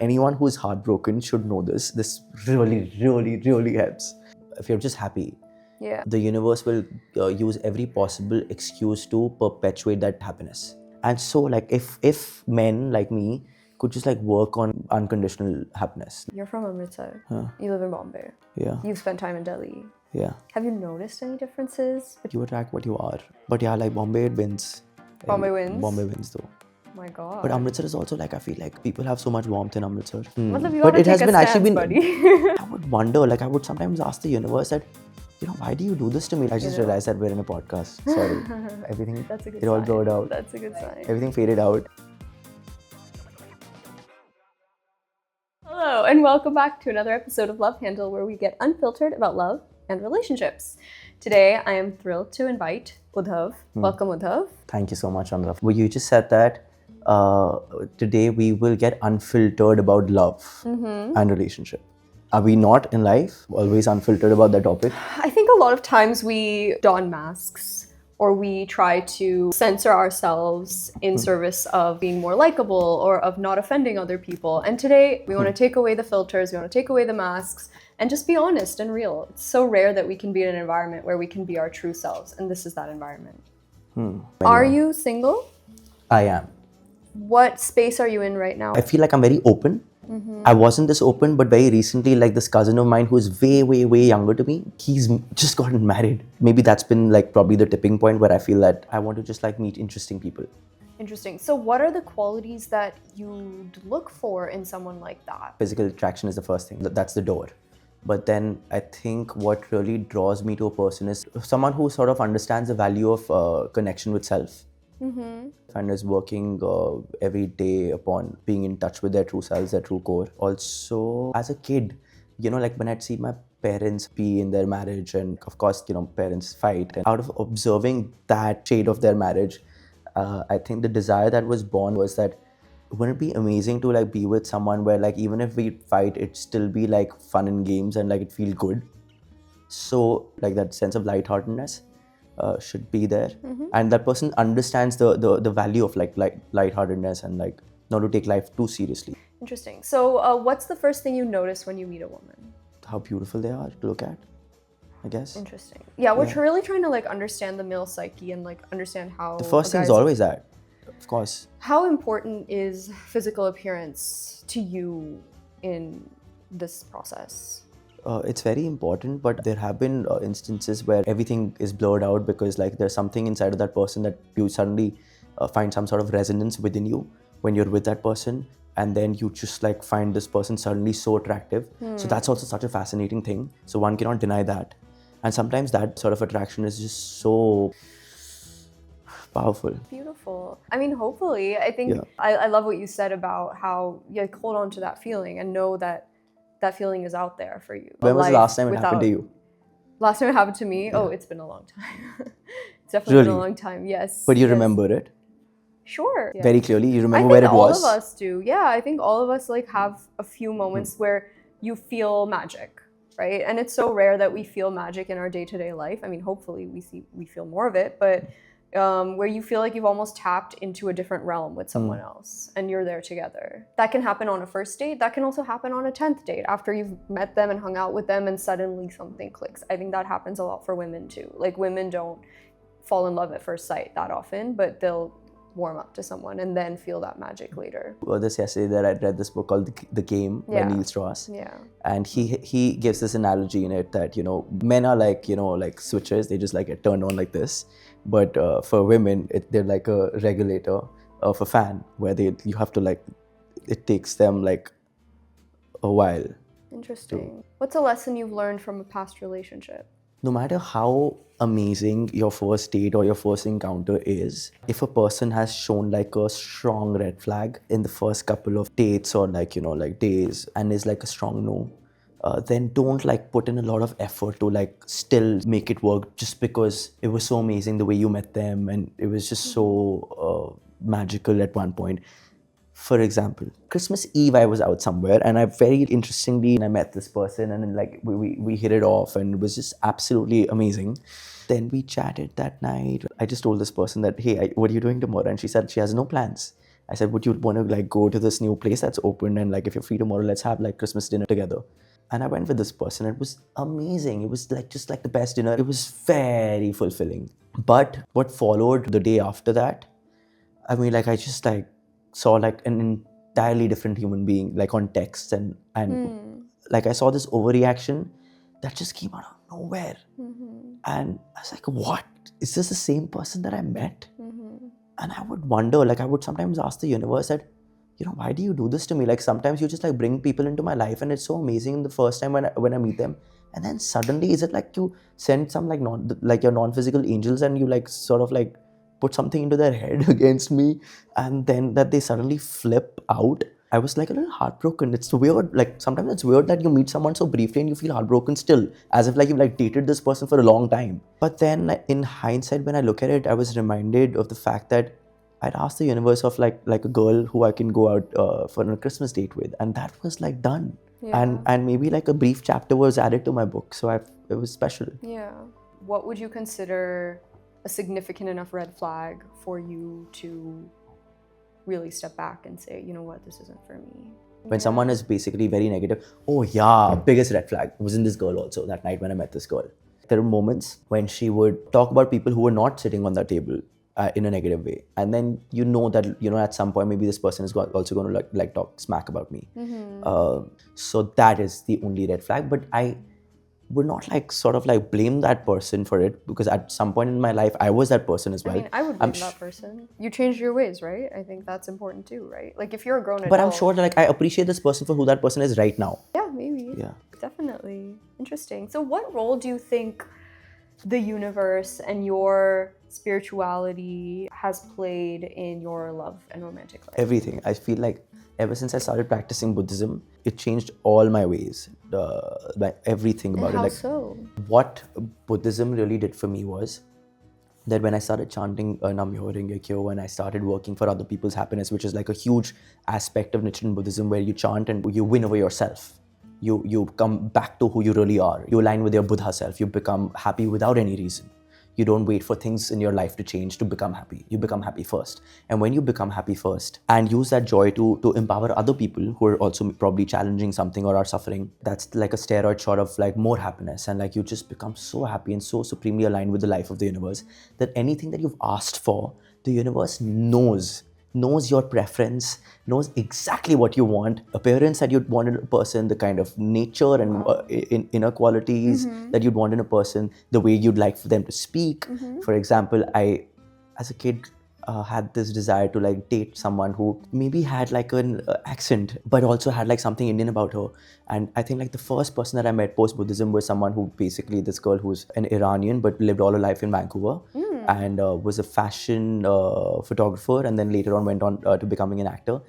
Anyone who is heartbroken should know this. This really, really, really helps. If you're just happy, Yeah. the universe will use every possible excuse to perpetuate that happiness. And so, like, if men like me could just like work on unconditional happiness. You're from Amritsar. Huh. You live in Bombay. Yeah. You've spent time in Delhi. Yeah. Have you noticed any differences? You attract what you are. But yeah, like Bombay, it wins. Bombay wins? Bombay wins though. Oh my god. But Amritsar is also like, I feel like people have so much warmth in Amritsar. Matlab, you But gotta it has take a been actually stance, been. buddy. I would wonder, like, I would sometimes ask the universe that, why do you do this to me? I just realized that we're in a podcast. Sorry. Everything, That's a good it all sign. blurred out. That's a good sign. Everything faded out. Hello, and welcome back to another episode of Love Handle, where we get unfiltered about love and relationships. Today, I am thrilled to invite Uddhav. Welcome, Uddhav. Thank you so much, Andra. Well, you just said that today we will get unfiltered about love and relationship. Are we not in life always unfiltered about that topic? I think a lot of times we don masks or we try to censor ourselves in service of being more likable or of not offending other people. And today we want to take away the filters, we want to take away the masks and just be honest and real. It's so rare that we can be in an environment where we can be our true selves, and this is that environment. Are you single? I am. What space are you in right now? I feel like I'm very open. I wasn't this open, but very recently, like this cousin of mine who's way, way, way younger to me, he's just gotten married. Maybe that's been like probably the tipping point where I feel that I want to just like meet interesting people. Interesting. So what are the qualities that you'd look for in someone like that? Physical attraction is the first thing. That's the door. But then I think what really draws me to a person is someone who sort of understands the value of connection with self. And is working every day upon being in touch with their true selves, their true core. Also, as a kid, like when I'd see my parents be in their marriage, and of course, parents fight. And out of observing that shade of their marriage, I think the desire that was born was that wouldn't it be amazing to like be with someone where like even if we fight, it still be like fun and games and like it feel good. So like that sense of lightheartedness should be there, and that person understands the value of like lightheartedness and like not to take life too seriously. Interesting. So what's the first thing you notice when you meet a woman? How beautiful they are to look at, I guess. Interesting. Yeah, we're really trying to like understand the male psyche and like understand how The first thing is always that, of course. How important is physical appearance to you in this process? It's very important, but there have been instances where everything is blurred out because like there's something inside of that person that you suddenly find some sort of resonance within you when you're with that person, and then you just like find this person suddenly so attractive. So that's also such a fascinating thing. So one cannot deny that. And sometimes that sort of attraction is just so powerful. Beautiful. I mean, hopefully, I think I love what you said about how you like hold on to that feeling and know that that feeling is out there for you. When was the last time it happened to you? Last time it happened to me? Yeah. Oh, it's been a long time. It's definitely been a long time, yes. But you remember it? Sure. Yeah. Very clearly? You remember where it was? All of us do. Yeah, I think all of us like have a few moments where you feel magic, right? And it's so rare that we feel magic in our day-to-day life. I mean, hopefully we feel more of it, but where you feel like you've almost tapped into a different realm with someone else and you're there together. That can happen on a first date. That can also happen on a 10th date after you've met them and hung out with them and suddenly something clicks. I think that happens a lot for women too. Like women don't fall in love at first sight that often, but they'll warm up to someone and then feel that magic later. Well, this yesterday that I read this book called The Game by Neil Strauss. Yeah. And he gives this analogy in it that, men are like, like switches. They just like get turned on like this. But for women, they're like a regulator of a fan where you have to like, it takes them like a while. Interesting. What's a lesson you've learned from a past relationship? No matter how amazing your first date or your first encounter is, if a person has shown like a strong red flag in the first couple of dates or like, like days and is like a strong no, then don't like put in a lot of effort to like still make it work just because it was so amazing the way you met them and it was just so magical at one point. For example, Christmas Eve, I was out somewhere and I very interestingly, I met this person and then like we hit it off and it was just absolutely amazing. Then we chatted that night. I just told this person that, hey, what are you doing tomorrow? And she said she has no plans. I said, would you want to like go to this new place that's open, and like if you're free tomorrow, let's have like Christmas dinner together. And I went with this person. It was amazing. It was like just like the best dinner. It was very fulfilling. But what followed the day after that, I mean, like I just like saw like an entirely different human being, like on text, and like I saw this overreaction that just came out of nowhere. And I was like, what? Is this the same person that I met? And I would wonder, like I would sometimes ask the universe that, why do you do this to me? Like sometimes you just like bring people into my life and it's so amazing the first time when I meet them. And then suddenly is it like you send some like your non-physical angels and you like sort of like put something into their head against me, and then that they suddenly flip out. I was like a little heartbroken. It's weird. Like sometimes it's weird that you meet someone so briefly and you feel heartbroken still, as if like you've like dated this person for a long time. But then like, in hindsight, when I look at it, I was reminded of the fact that I'd asked the universe of like a girl who I can go out for a Christmas date with, and that was like done. Yeah. And maybe like a brief chapter was added to my book, so it was special. Yeah. What would you consider a significant enough red flag for you to really step back and say, you know what, this isn't for me? When someone is basically very negative, oh yeah, biggest red flag was in this girl also that night when I met this girl. There were moments when she would talk about people who were not sitting on that table in a negative way, and then that at some point maybe this person is also going to like talk smack about me. So that is the only red flag. But I would not like sort of like blame that person for it, because at some point in my life I was that person as well. I mean, I would blame that person. You changed your ways, right? I think that's important too, right? Like if you're a grown adult. But I'm sure that like I appreciate this person for who that person is right now. Yeah, maybe. Yeah. Definitely. Interesting. So what role do you think the universe and your spirituality has played in your love and romantic life? Everything. I feel like ever since I started practicing Buddhism, it changed all my ways, everything about And how it. Like so? what Buddhism really did for me was that when I started chanting Nam-myoho Renge-kyo, when I started working for other people's happiness, which is like a huge aspect of Nichiren Buddhism, where you chant and you win over yourself. You come back to who you really are. You align with your Buddha self. You become happy without any reason. You don't wait for things in your life to change to become happy. You become happy first. And when you become happy first and use that joy to empower other people who are also probably challenging something or are suffering, that's like a steroid shot of like more happiness. And like you just become so happy and so supremely aligned with the life of the universe that anything that you've asked for, the universe knows your preference, knows exactly what you want, appearance that you'd want in a person, the kind of nature and inner qualities that you'd want in a person, the way you'd like for them to speak. For example, I, as a kid, had this desire to like date someone who maybe had like an accent, but also had like something Indian about her. And I think like the first person that I met post-Buddhism was someone who basically, this girl who's an Iranian but lived all her life in Vancouver. And was a fashion photographer, and then later on went on to becoming an actor,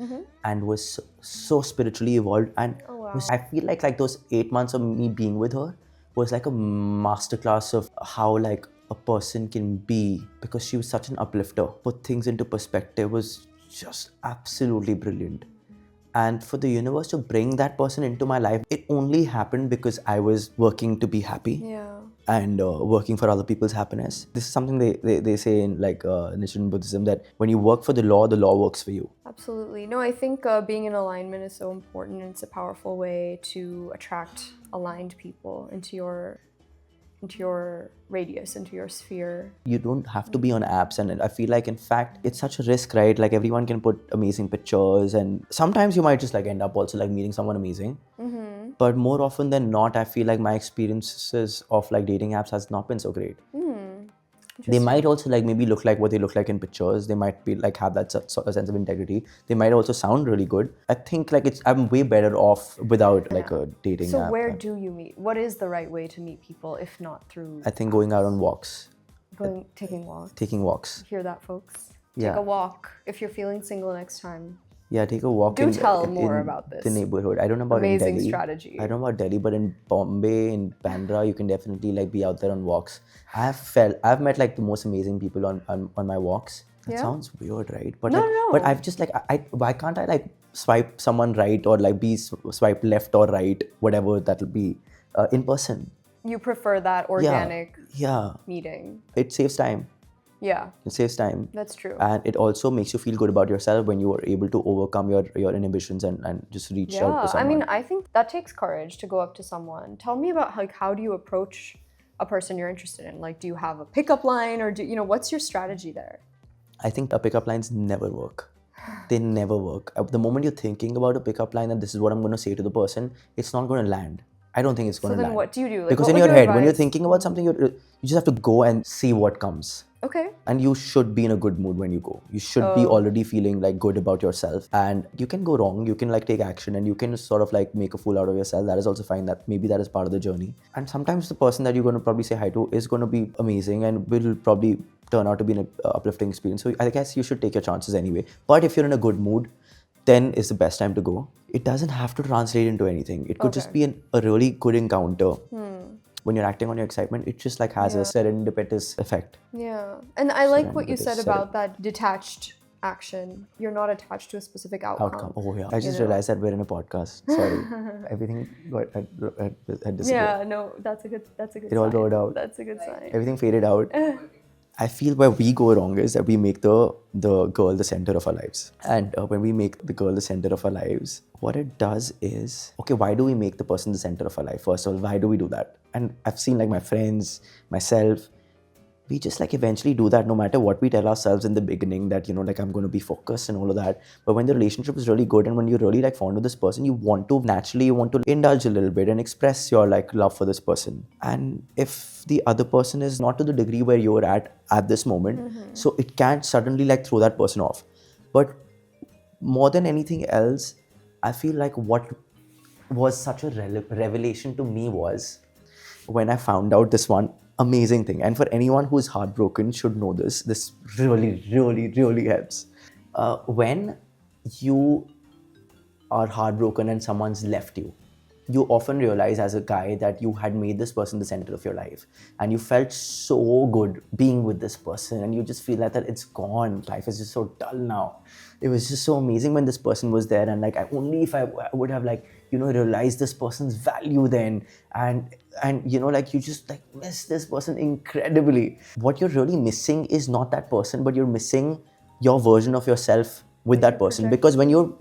and was so spiritually evolved. And I feel like those 8 months of me being with her was like a masterclass of how like a person can be, because she was such an uplifter. Put things into perspective, was just absolutely brilliant. And for the universe to bring that person into my life, it only happened because I was working to be happy. Yeah. And working for other people's happiness. This is something they say in like Nichiren Buddhism, that when you work for the law works for you. Absolutely. No, I think being in alignment is so important, and it's a powerful way to attract aligned people into your radius, into your sphere. You don't have to be on apps, and I feel like in fact it's such a risk, right? Like everyone can put amazing pictures, and sometimes you might just like end up also like meeting someone amazing. But more often than not, I feel like my experiences of like dating apps has not been so great. They might also like maybe look like what they look like in pictures. They might be like have that sort of sense of integrity. They might also sound really good. I think like I'm way better off without like a dating app. So where do you meet? What is the right way to meet people if not through? I think going out on walks. Taking walks. Taking walks. Hear that, folks? Yeah. Take a walk if you're feeling single next time. Yeah, take a walk. Do tell more about this. The neighborhood. I don't know about amazing in Delhi. Strategy. I don't know about Delhi, but in Bombay, in Bandra, you can definitely like be out there on walks. I've met like the most amazing people on my walks. That sounds weird, right? But no, like, no. But I've just like why can't I like swipe someone right, or like be swipe left or right, whatever that'll be, in person. You prefer that organic Yeah. meeting. It saves time. Yeah, It saves time. that's true. And it also makes you feel good about yourself when you are able to overcome your inhibitions and just reach out to Yeah, I someone. mean, I think that takes courage to go up to someone. Tell me about like how do you approach a person you're interested in? Like, do you have a pickup line, or what's your strategy there? I think pickup lines never work. They never work. The moment you're thinking about a pickup line and this is what I'm going to say to the person, it's not going to land. I don't think it's going So to then land. what do you do? Like, Because what in would your you head, when you're advise? thinking about something, you just have to go and see what comes. Okay. And you should be in a good mood when you go. You should be already feeling like good about yourself. And you can go wrong. You can like take action and you can sort of like make a fool out of yourself. That is also fine. That maybe that is part of the journey. And sometimes the person that you're going to probably say hi to is going to be amazing and will probably turn out to be an uplifting experience. So I guess you should take your chances anyway. But if you're in a good mood, then is the best time to go. It doesn't have to translate into anything. It could just be a really good encounter. When you're acting on your excitement, it just like has a serendipitous effect. Yeah. And I like what you said about that detached action. You're not attached to a specific outcome. Oh yeah. I just realized that we're in a podcast. Sorry. Everything got had disappeared. Yeah, no, that's a good It all rolled out. That's a good sign. Everything faded out. I feel where we go wrong is that we make the girl the center of our lives. And when we make the girl the center of our lives, what it does is, okay, why do we make the person the center of our life? First of all, why do we do that? And I've seen like my friends, myself, we just like eventually do that no matter what we tell ourselves in the beginning that, like I'm going to be focused and all of that. But when the relationship is really good and when you're really like fond of this person, you want to indulge a little bit and express your like love for this person. And if the other person is not to the degree where you're at this moment, so it can't suddenly like throw that person off. But more than anything else, I feel like what was such a revelation to me was when I found out this one amazing thing. And for anyone who is heartbroken should know this really, really, really helps. When you are heartbroken and someone's left you, you often realize as a guy that you had made this person the center of your life and you felt so good being with this person and you just feel like that it's gone. Life is just so dull now. It was just so amazing when this person was there and like if I would have like, realized this person's value then and like you just like miss this person incredibly. What you're really missing is not that person, but you're missing your version of yourself with that person, because when you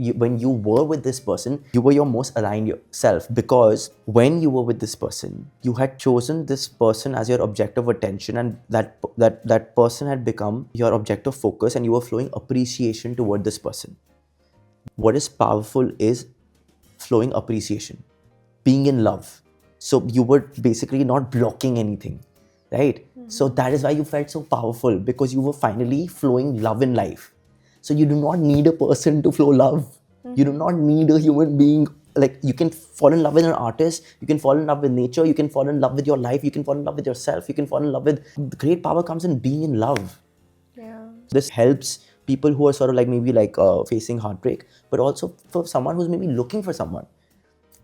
were with this person, you were your most aligned self, because when you were with this person, you had chosen this person as your object of attention, and that person had become your object of focus, and you were flowing appreciation toward this person. What is powerful is flowing appreciation, being in love. So you were basically not blocking anything, right? So that is why you felt so powerful, because you were finally flowing love in life. So you do not need a person to flow love. You do not need a human being. Like, you can fall in love with an artist, you can fall in love with nature, you can fall in love with your life, you can fall in love with yourself, you can fall in love with... The great power comes in being in love. Yeah. This helps people who are sort of like maybe like facing heartbreak, but also for someone who's maybe looking for someone.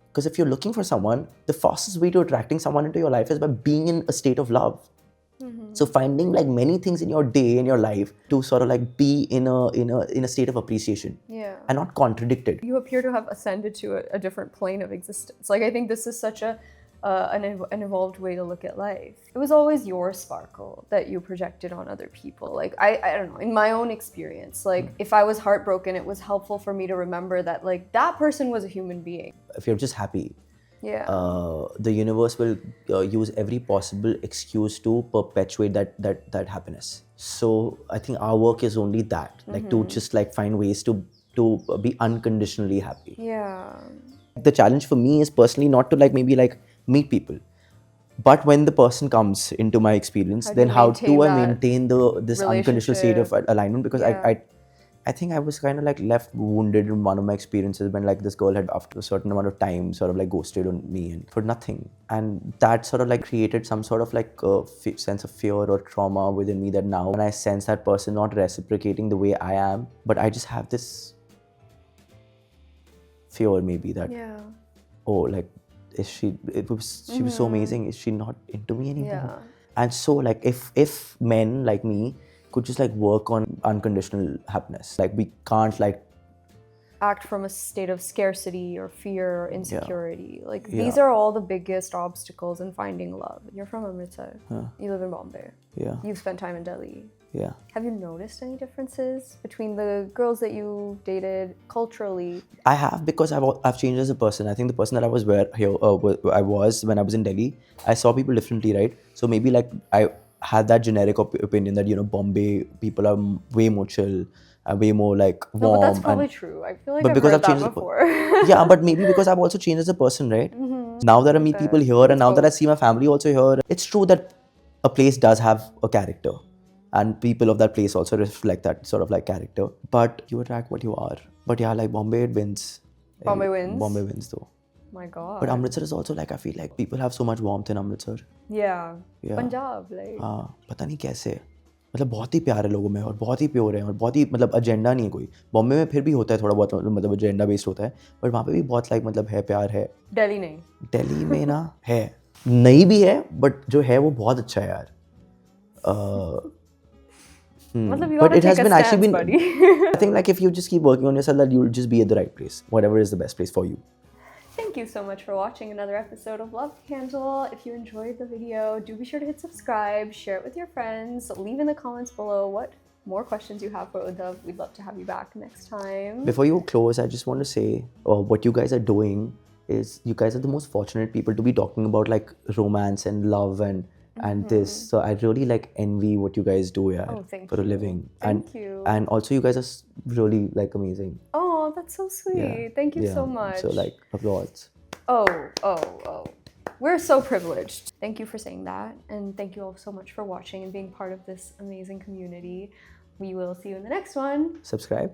Because if you're looking for someone, the fastest way to attracting someone into your life is by being in a state of love. So finding like many things in your day, in your life, to sort of like be in a state of appreciation, and not contradicted. You appear to have ascended to a different plane of existence. Like, I think this is such an evolved way to look at life. It was always your sparkle that you projected on other people. Like, I don't know, in my own experience, like if I was heartbroken, it was helpful for me to remember that like that person was a human being. If you're just happy, yeah, the universe will use every possible excuse to perpetuate that happiness. So I think our work is only that, like to just like find ways to be unconditionally happy. Yeah. The challenge for me is personally not to like maybe like meet people, but when the person comes into my experience, then how do I maintain this unconditional state of alignment? Because I think I was kind of like left wounded in one of my experiences when like this girl had, after a certain amount of time, sort of like ghosted on me and for nothing. And that sort of like created some sort of like sense of fear or trauma within me, that now when I sense that person not reciprocating the way I am, but I just have this fear maybe that, oh, like, she was so amazing, is she not into me anymore? And so like if men like me could just like work on unconditional happiness. Like, we can't like act from a state of scarcity or fear or insecurity. Like, these are all the biggest obstacles in finding love. You're from Amritsar. You live in Bombay. You've spent time in Delhi. Yeah. Have you noticed any differences between the girls that you dated culturally? I have, because I've changed as a person. I think the person that I was I was when I was in Delhi, I saw people differently, right? So maybe like I had that generic opinion that, you know, Bombay people are way more chill, way more like warm. No, but that's probably true. I feel like But I've because heard I've that changed before. yeah, but maybe because I've also changed as a person, right? Now that I meet Okay. people here, and It's now that I both. see my family also here, it's true that a place does have a character, and people of that place also reflect that sort of like character. But you attract what you are. But yeah, like Bombay, it wins. Bombay wins? Bombay wins though. My God. But Amritsar is also like, I feel like people have so much warmth in Amritsar. Yeah. Yeah. Punjab, like. हाँ, पता नहीं कैसे, मतलब बहुत ही प्यार है लोगों में, और बहुत ही प्योर है, और बहुत ही मतलब एजेंडा नहीं है कोई. बॉम्बे में फिर भी होता है थोड़ा बहुत, मतलब एजेंडा बेस्ड होता है, बट वहाँ पे भी बहुत लाइक मतलब है, प्यार है. Delhi नहीं. दिल्ली में ना है, नहीं भी है, बट जो है वो बहुत अच्छा है यार. मतलब you But gotta it has take a been actually stance, been. buddy. I think like if you just keep working on yourself, that you'll just be at the right place, whatever is the best place for you. Thank you so much for watching another episode of Love Candle. If you enjoyed the video, do be sure to hit subscribe, share it with your friends, leave in the comments below what more questions you have for Uddhav. We'd love to have you back next time. Before you close, I just want to say what you guys are doing is, you guys are the most fortunate people to be talking about like romance and love and this. So I really like envy what you guys do, yeah, Oh, thank for a you. living. Thank you. And also you guys are really like amazing. Oh, that's so sweet. Yeah. Thank you Yeah. so much. So like applause. Oh. We're so privileged. Thank you for saying that. And thank you all so much for watching and being part of this amazing community. We will see you in the next one. Subscribe.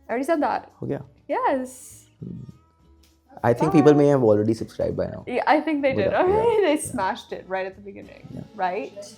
I already said that. हो गया. Yes. I think people may have already subscribed by now. Yeah, I think they did. Yeah, Alright, yeah, they smashed it right at the beginning. Yeah. Right?